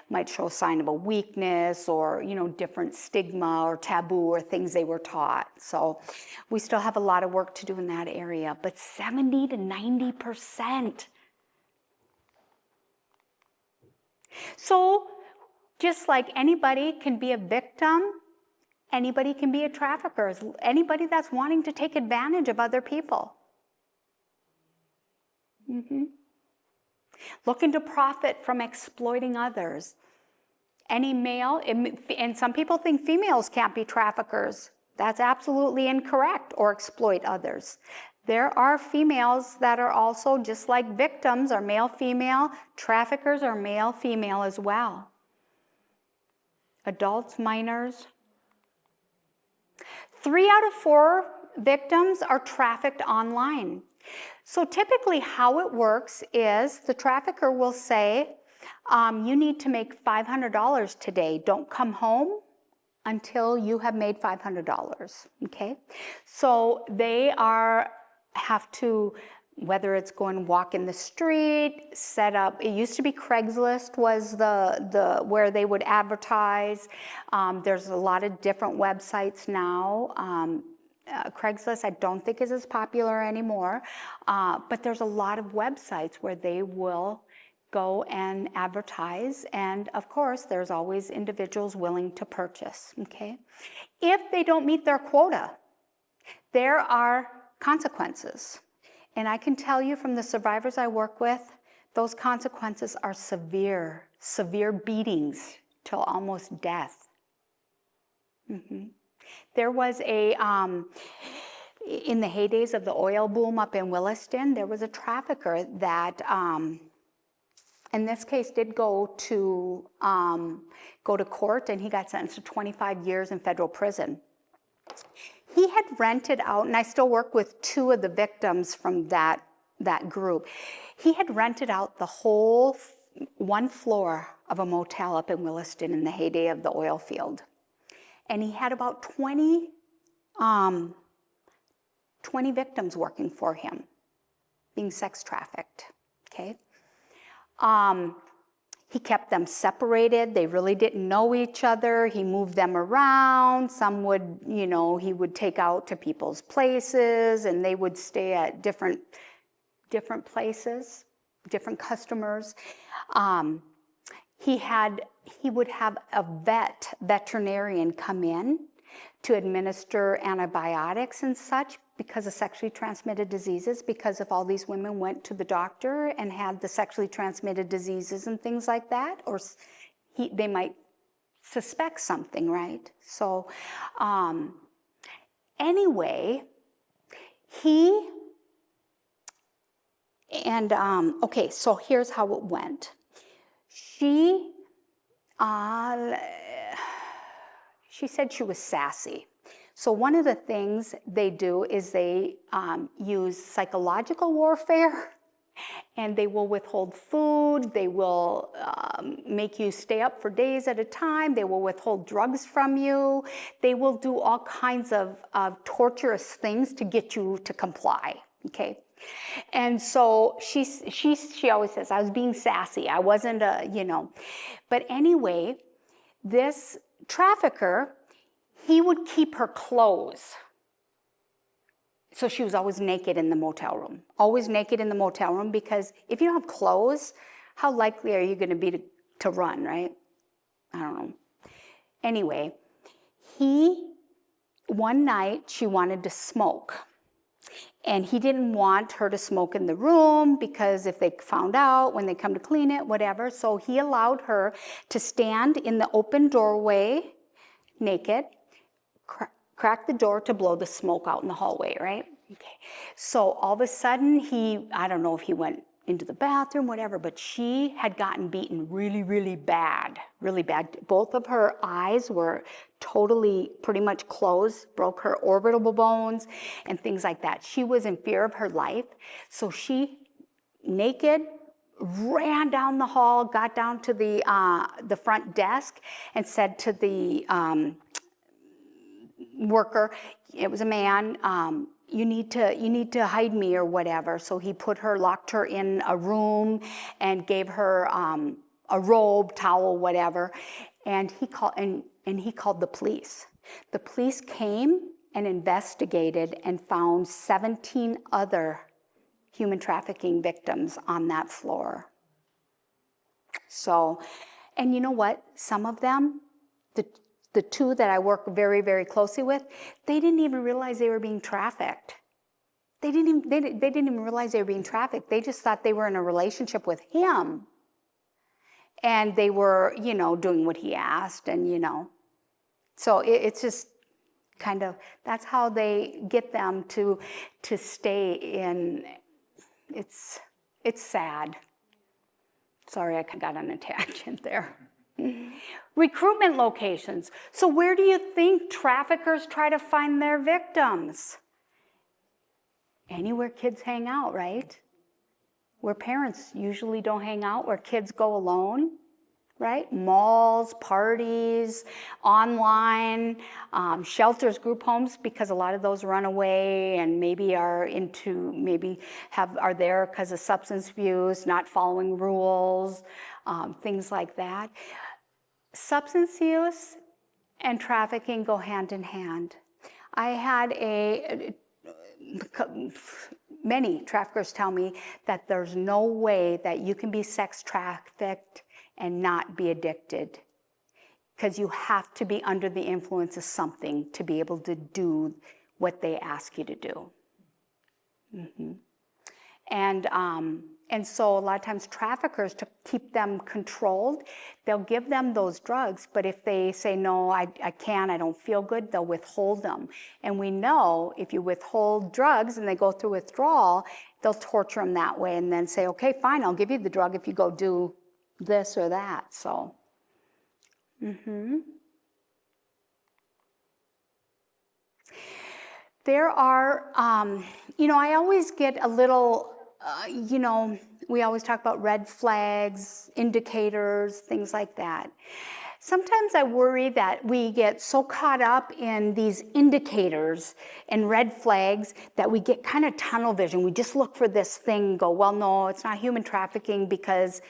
might show a sign of a weakness or, different stigma or taboo or things they were taught. So we still have a lot of work to do in that area, but 70 to 90%. So just like anybody can be a victim, anybody can be a trafficker, anybody that's wanting to take advantage of other people. Looking to profit from exploiting others. Any male, and some people think females can't be traffickers. That's absolutely incorrect, or exploit others. There are females that are also, just like victims are male-female, traffickers are male-female as well. Adults, minors. 3 out of 4 victims are trafficked online. So typically how it works is the trafficker will say, you need to make $500 today. Don't come home until you have made $500, okay? So they have to, whether it's go and walk in the street, set up, it used to be Craigslist was the where they would advertise. There's a lot of different websites now. Craigslist I don't think is as popular anymore, but there's a lot of websites where they will go and advertise, and of course there's always individuals willing to purchase, okay? If they don't meet their quota, there are consequences, and I can tell you from the survivors I work with, those consequences are severe beatings till almost death. There was in the heydays of the oil boom up in Williston, there was a trafficker that, in this case, did go to court, and he got sentenced to 25 years in federal prison. He had rented out, and I still work with 2 of the victims from that group. He had rented out the whole 1 floor of a motel up in Williston in the heyday of the oil field. And he had about 20 victims working for him, being sex trafficked, okay? He kept them separated. They really didn't know each other. He moved them around. Some would, he would take out to people's places, and they would stay at different he would have a veterinarian come in to administer antibiotics and such because of sexually transmitted diseases, because if all these women went to the doctor and had the sexually transmitted diseases and things like that, or they might suspect something, right? So anyway, okay, so here's how it went. She said she was sassy. So one of the things they do is they use psychological warfare, and they will withhold food. They will make you stay up for days at a time. They will withhold drugs from you. They will do all kinds of torturous things to get you to comply, okay? And so she always says, I was being sassy. I wasn't But anyway, this trafficker, he would keep her clothes. So she was always naked in the motel room. Always naked in the motel room, because if you don't have clothes, how likely are you going to be to run, right? I don't know. Anyway, one night she wanted to smoke. And he didn't want her to smoke in the room because if they found out when they come to clean it, whatever. So he allowed her to stand in the open doorway naked, crack the door to blow the smoke out in the hallway, right? Okay. So all of a sudden I don't know if he went into the bathroom, whatever, but she had gotten beaten really, really bad, really bad. Both of her eyes were totally pretty much closed, broke her orbital bones and things like that. She was in fear of her life. So she, naked, ran down the hall, got down to the front desk and said to the worker, it was a man, you need to hide me or whatever. So he locked her in a room and gave her a robe, towel, whatever. And he called the police. The police came and investigated and found 17 other human trafficking victims on that floor. So, and you know what? Some of them, the two that I work very, very closely with, they didn't even realize they were being trafficked. They didn't even realize they were being trafficked. They just thought they were in a relationship with him. And they were, doing what he asked and, So it's just kind of, that's how they get them to stay in, it's sad. Sorry, I got on a tangent there. Recruitment locations. So where do you think traffickers try to find their victims? Anywhere kids hang out, right? Where parents usually don't hang out, where kids go alone, right? Malls, parties, online, shelters, group homes, because a lot of those run away and maybe are there because of substance abuse, not following rules, things like that. Substance use and trafficking go hand in hand. I had many traffickers tell me that there's no way that you can be sex trafficked and not be addicted, because you have to be under the influence of something to be able to do what they ask you to do. Mm-hmm. And so a lot of times traffickers, to keep them controlled, they'll give them those drugs, but if they say, no, I can't, I don't feel good, they'll withhold them. And we know if you withhold drugs and they go through withdrawal, they'll torture them that way and then say, okay, fine, I'll give you the drug if you go do this or that. So, There are, I always get a little, we always talk about red flags, indicators, things like that. Sometimes I worry that we get so caught up in these indicators and red flags that we get kind of tunnel vision. We just look for this thing and go, well, no, it's not human trafficking because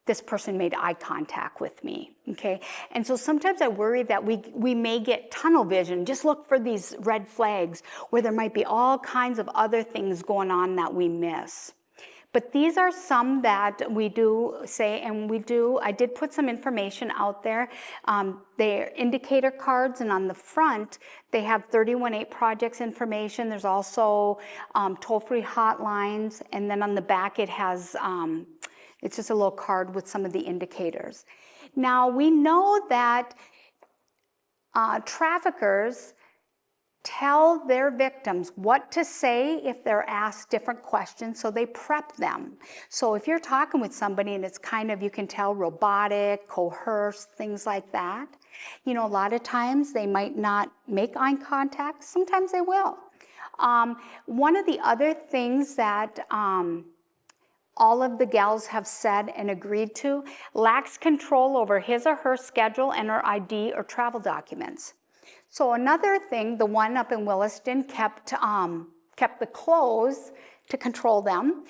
this person made eye contact with me, okay? And so sometimes I worry that we may get tunnel vision, just look for these red flags where there might be all kinds of other things going on that we miss. But these are some that we do say, and I did put some information out there. They're indicator cards, and on the front, they have 318 projects information. There's also toll-free hotlines, and then on the back it has, it's just a little card with some of the indicators. Now, we know that traffickers tell their victims what to say if they're asked different questions, so they prep them. So if you're talking with somebody and it's kind of, you can tell, robotic, coerced, things like that, a lot of times they might not make eye contact. Sometimes they will. One of the other things that all of the gals have said and agreed to, lacks control over his or her schedule and or ID or travel documents. So another thing, the one up in Williston kept the clothes to control them,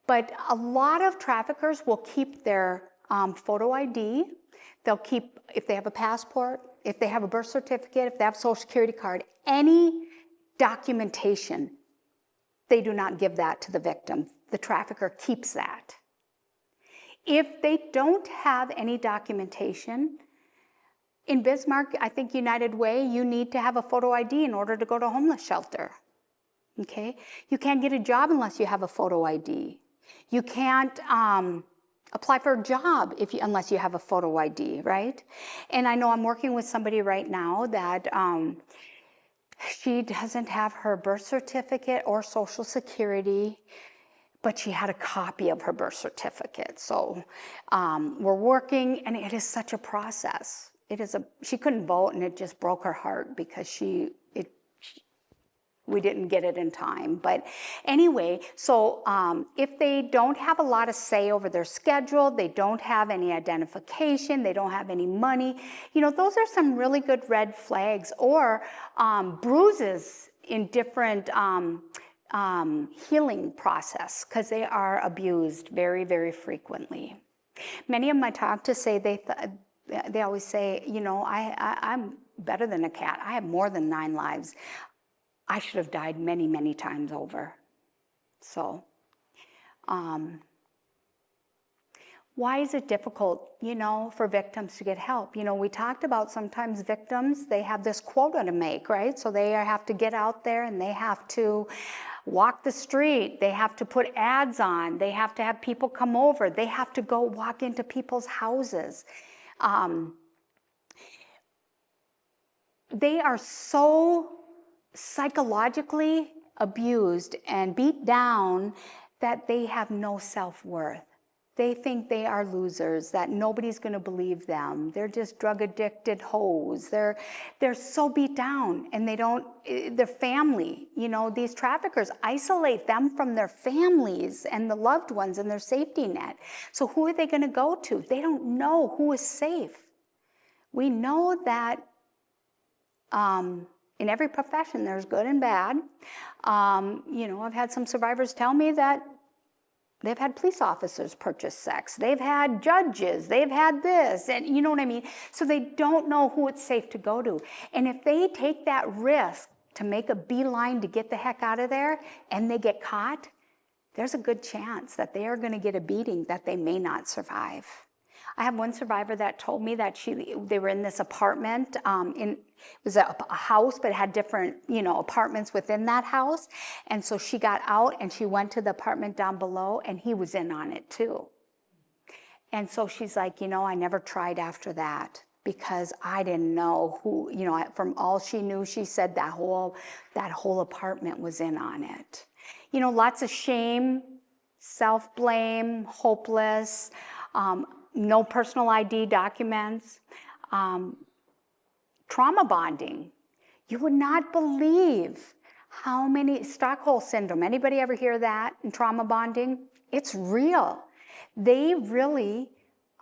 but a lot of traffickers will keep their photo ID. They'll keep, if they have a passport, if they have a birth certificate, if they have a social security card, any documentation, they do not give that to the victim. The trafficker keeps that. If they don't have any documentation, in Bismarck, I think United Way, you need to have a photo ID in order to go to a homeless shelter, okay? You can't get a job unless you have a photo ID. You can't apply for a job unless you have a photo ID, right? And I know I'm working with somebody right now that she doesn't have her birth certificate or social security, but she had a copy of her birth certificate. So we're working, and it is such a process. She couldn't vote, and it just broke her heart because we didn't get it in time. But anyway, so if they don't have a lot of say over their schedule, they don't have any identification, they don't have any money, those are some really good red flags, or bruises in different healing process, because they are abused very, very frequently. Many of them I talk to say they always say, I'm better than a cat. I have more than 9 lives. I should have died many, many times over. So, why is it difficult, for victims to get help? We talked about sometimes victims, they have this quota to make, right? So they have to get out there and they have to walk the street. They have to put ads on. They have to have people come over. They have to go walk into people's houses. They are so psychologically abused and beat down that they have no self-worth. They think they are losers, that nobody's going to believe them. They're just drug-addicted hoes. They're so beat down, and their family, these traffickers isolate them from their families and the loved ones and their safety net. So who are they going to go to? They don't know who is safe. We know that in every profession there's good and bad. I've had some survivors tell me that they've had police officers purchase sex. They've had judges. They've had this. And you know what I mean? So they don't know who it's safe to go to. And if they take that risk to make a beeline to get the heck out of there and they get caught, there's a good chance that they are going to get a beating that they may not survive. I have one survivor that told me that they were in this apartment. It was a house, but it had different, apartments within that house. And so she got out and she went to the apartment down below, and he was in on it too. And so she's like, I never tried after that because I didn't know who, from all she knew, she said that whole apartment was in on it. Lots of shame, self-blame, hopeless, no personal ID documents, trauma bonding. You would not believe how many, Stockholm syndrome, anybody ever hear that in trauma bonding? It's real. They really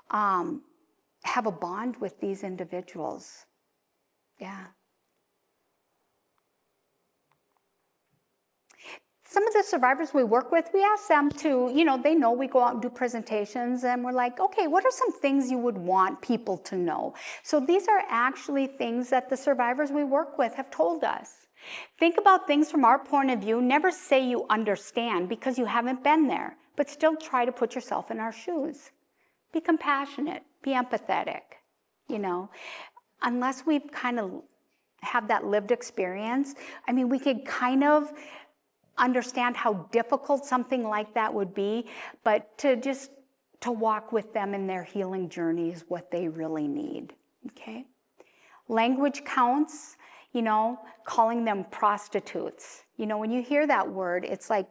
have a bond with these individuals. Yeah. Some of the survivors we work with, we ask them to, they know we go out and do presentations, and we're like, okay, what are some things you would want people to know? So these are actually things that the survivors we work with have told us. Think about things from our point of view. Never say you understand because you haven't been there, but still try to put yourself in our shoes. Be compassionate, be empathetic, Unless we've kind of have that lived experience, we could kind of understand how difficult something like that would be, but to walk with them in their healing journey is what they really need, okay? Language counts, calling them prostitutes. When you hear that word, it's like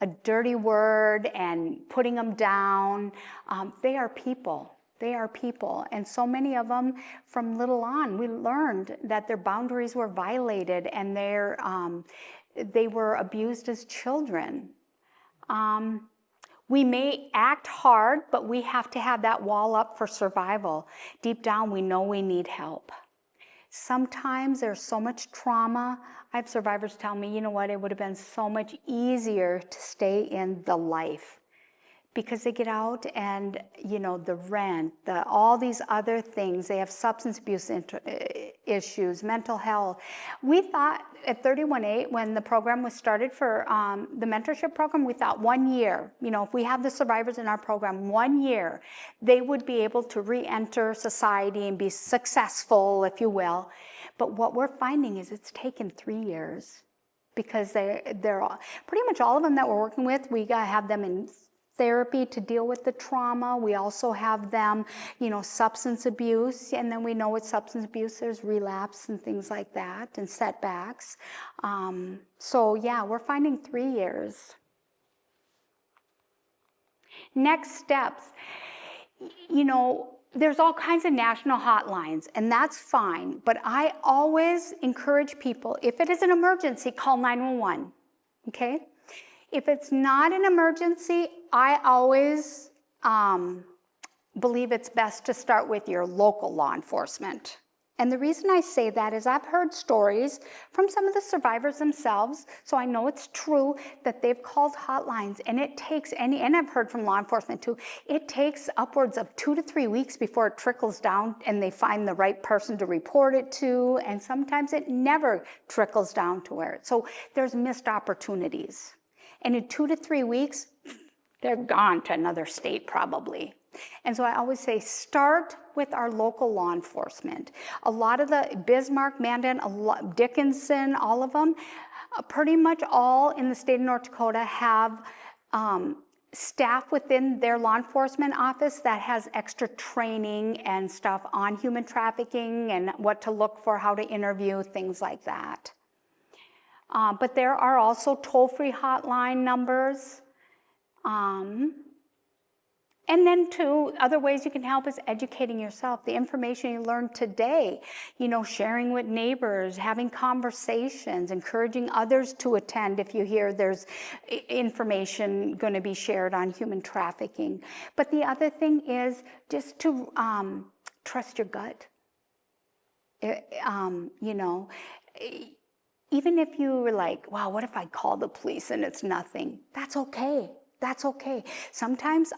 a dirty word and putting them down. They are people. They are people. And so many of them, from little on, we learned that their boundaries were violated and they were abused as children. We may act hard, but we have to have that wall up for survival. Deep down, we know we need help. Sometimes there's so much trauma. I have survivors tell me, you know what, it would have been so much easier to stay in the life. Because they get out and, the rent, all these other things, they have substance abuse issues, mental health. We thought at 31-8, when the program was started for the mentorship program, we thought 1 year, if we have the survivors in our program 1 year, they would be able to re-enter society and be successful, if you will. But what we're finding is it's taken 3 years because they're all, pretty much all of them that we're working with, we got to have them in therapy to deal with the trauma. We also have them, substance abuse, and then we know with substance abuse there's relapse and things like that and setbacks. So yeah, we're finding 3 years. Next steps, there's all kinds of national hotlines, and that's fine, but I always encourage people, if it is an emergency, call 911, okay? If it's not an emergency, I always believe it's best to start with your local law enforcement. And the reason I say that is I've heard stories from some of the survivors themselves, so I know it's true that they've called hotlines, and it takes and I've heard from law enforcement too, it takes upwards of 2 to 3 weeks before it trickles down and they find the right person to report it to, and sometimes it never trickles down to where so there's missed opportunities. And in 2 to 3 weeks, they're gone to another state probably. And so I always say, start with our local law enforcement. A lot of the Bismarck, Mandan, Dickinson, all of them, pretty much all in the state of North Dakota have staff within their law enforcement office that has extra training and stuff on human trafficking and what to look for, how to interview, things like that. But there are also toll-free hotline numbers. And then too, other ways you can help is educating yourself. The information you learned today, sharing with neighbors, having conversations, encouraging others to attend if you hear there's information going to be shared on human trafficking. But the other thing is just to trust your gut. Even if you were like, wow, what if I call the police and it's nothing? That's okay. That's okay. Sometimes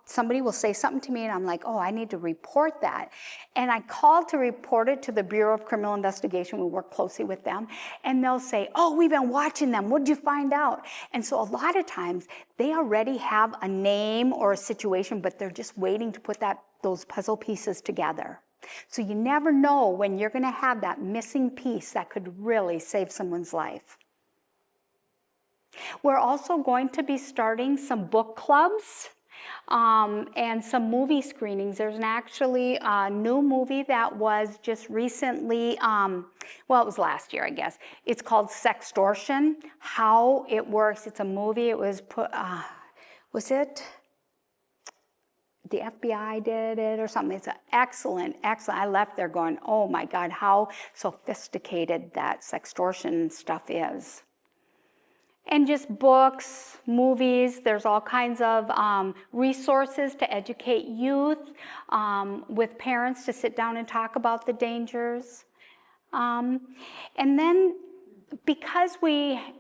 somebody will say something to me and I'm like, oh, I need to report that. And I call to report it to the Bureau of Criminal Investigation. We work closely with them. And they'll say, oh, we've been watching them. What did you find out? And so a lot of times they already have a name or a situation, but they're just waiting to put those puzzle pieces together. So you never know when you're going to have that missing piece that could really save someone's life. We're also going to be starting some book clubs and some movie screenings. There's actually a new movie that was just recently, it was last year, I guess. It's called Sextortion, How It Works. It's a movie. It was was it? The FBI did it or something. It's excellent. I left there going, oh my God, how sophisticated that sextortion stuff is. And just books, movies, there's all kinds of resources to educate youth with parents to sit down and talk about the dangers. And then because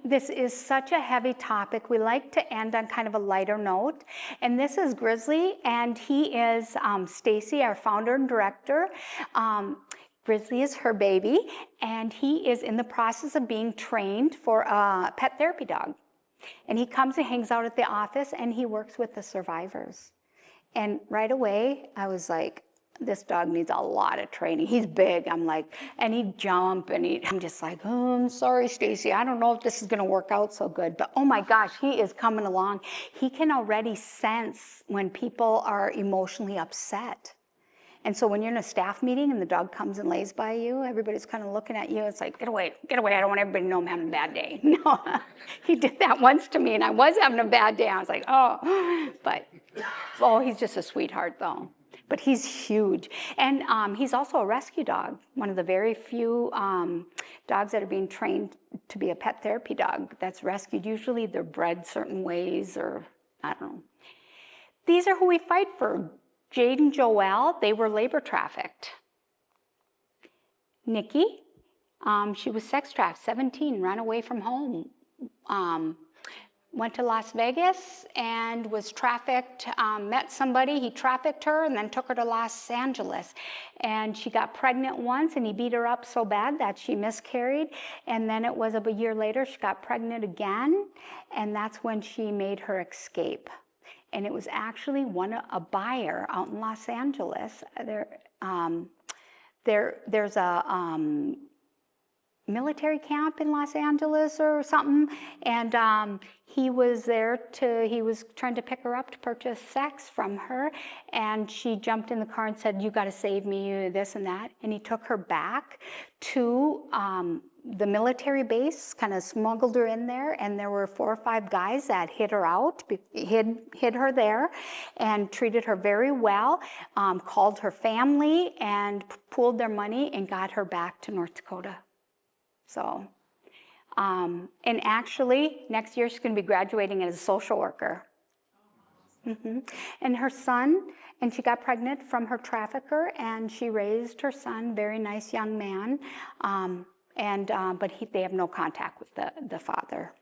this is such a heavy topic, we like to end on kind of a lighter note. And this is Grizzly, and he is Stacy, our founder and director. Grizzly is her baby, and he is in the process of being trained for a pet therapy dog. And he comes and hangs out at the office, and he works with the survivors. And right away, I was like, this dog needs a lot of training. He's big. I'm like, and he'd jump, and I'm just like, oh, I'm sorry, Stacy. I don't know if this is going to work out so good. But oh my gosh, he is coming along. He can already sense when people are emotionally upset. And so when you're in a staff meeting and the dog comes and lays by you, everybody's kind of looking at you. It's like, get away, get away. I don't want everybody to know I'm having a bad day. No, he did that once to me, and I was having a bad day. I was like, oh, but, oh, he's just a sweetheart, though. But he's huge. And he's also a rescue dog, one of the very few dogs that are being trained to be a pet therapy dog that's rescued. Usually they're bred certain ways, or I don't know. These are who we fight for. Jade and Joelle, they were labor trafficked. Nikki, she was sex trafficked, 17, ran away from home. Went to Las Vegas and was trafficked, met somebody, he trafficked her and then took her to Los Angeles. And she got pregnant once, and he beat her up so bad that she miscarried. And then it was a year later, she got pregnant again, and that's when she made her escape. And it was actually a buyer out in Los Angeles. There's a military camp in Los Angeles or something, and he was trying to pick her up to purchase sex from her, and she jumped in the car and said, you got to save me, this and that. And he took her back to the military base, kind of smuggled her in there, and there were 4 or 5 guys that hid her there and treated her very well, called her family and pooled their money and got her back to North Dakota. So, and actually next year she's going to be graduating as a social worker. And her son, and she got pregnant from her trafficker, and she raised her son, very nice young man. But they have no contact with the father.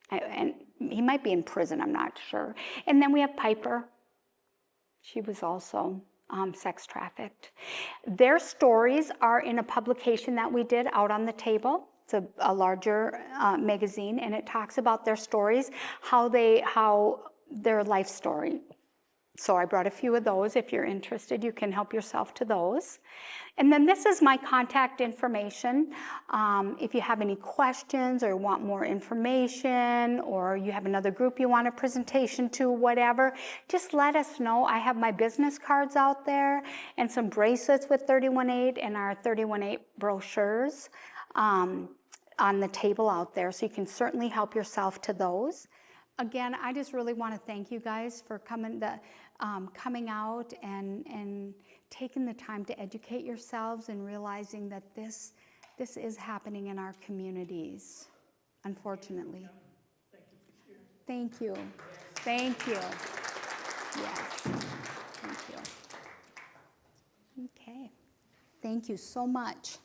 And he might be in prison, I'm not sure. And then we have Piper. She was also sex trafficked. Their stories are in a publication that we did, Out on the Table. It's a larger magazine, and it talks about their stories, how their life story. So I brought a few of those. If you're interested, you can help yourself to those. And then this is my contact information. If you have any questions or want more information, or you have another group you want a presentation to, whatever, just let us know. I have my business cards out there and some bracelets with 31.8 and our 31.8 brochures on the table out there. So you can certainly help yourself to those. Again, I just really want to thank you guys for coming out and taking the time to educate yourselves and realizing that this is happening in our communities, unfortunately. Thank you. Thank you. Yes. Thank you. Okay. Thank you so much.